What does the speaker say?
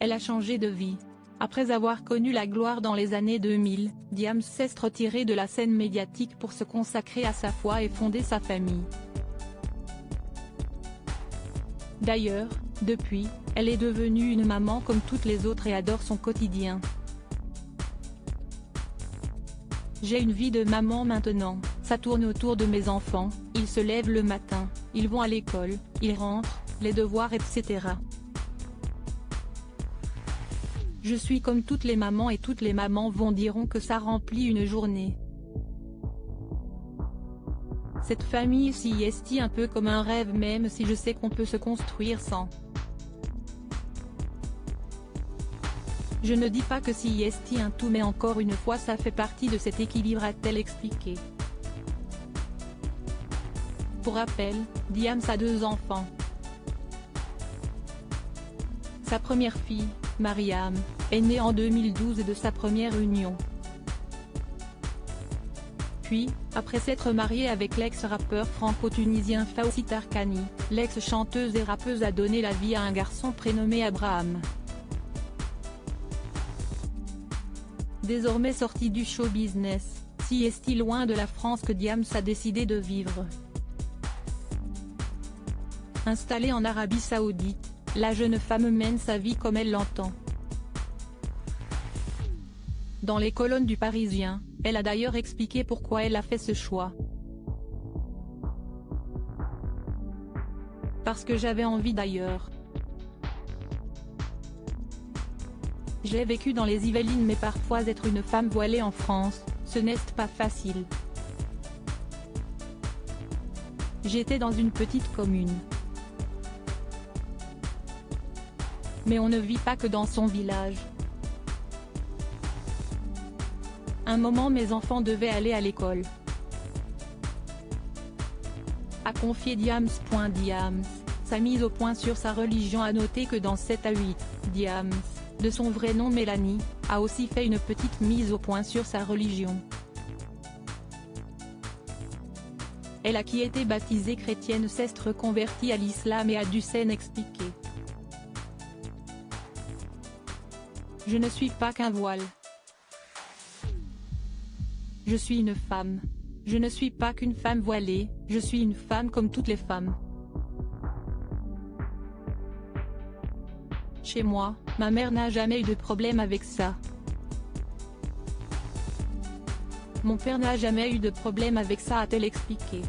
Elle a changé de vie. Après avoir connu la gloire dans les années 2000, Diams s'est retirée de la scène médiatique pour se consacrer à sa foi et fonder sa famille. D'ailleurs, depuis, elle est devenue une maman comme toutes les autres et adore son quotidien. J'ai une vie de maman maintenant, ça tourne autour de mes enfants, ils se lèvent le matin, ils vont à l'école, ils rentrent, les devoirs etc. Je suis comme toutes les mamans et toutes les mamans diront que ça remplit une journée. Cette famille s'y est un peu comme un rêve même si je sais qu'on peut se construire sans. Je ne dis pas que s'y est un tout mais encore une fois ça fait partie de cet équilibre a-t-elle expliqué. Pour rappel, Diams a 2 enfants. Sa première fille, Mariam, est née en 2012 de sa première union. Puis, après s'être mariée avec l'ex-rappeur franco-tunisien Fawzi Tarkani, l'ex-chanteuse et rappeuse a donné la vie à un garçon prénommé Abraham. Désormais sorti du show business, si est-il loin de la France que Diams a décidé de vivre. Installée en Arabie Saoudite, la jeune femme mène sa vie comme elle l'entend. Dans les colonnes du Parisien, elle a d'ailleurs expliqué pourquoi elle a fait ce choix. Parce que j'avais envie d'ailleurs. J'ai vécu dans les Yvelines mais parfois être une femme voilée en France, ce n'est pas facile. J'étais dans une petite commune. Mais on ne vit pas que dans son village. Un moment mes enfants devaient aller à l'école. A confié Diams. Sa mise au point sur sa religion a noté que dans 7 à 8, Diams, de son vrai nom Mélanie, a aussi fait une petite mise au point sur sa religion. Elle a qui était baptisée chrétienne s'est reconvertie à l'islam et a dû s'en expliquer. Je ne suis pas qu'un voile. Je suis une femme. Je ne suis pas qu'une femme voilée, je suis une femme comme toutes les femmes. Chez moi, ma mère n'a jamais eu de problème avec ça. Mon père n'a jamais eu de problème avec ça a-t-elle expliqué.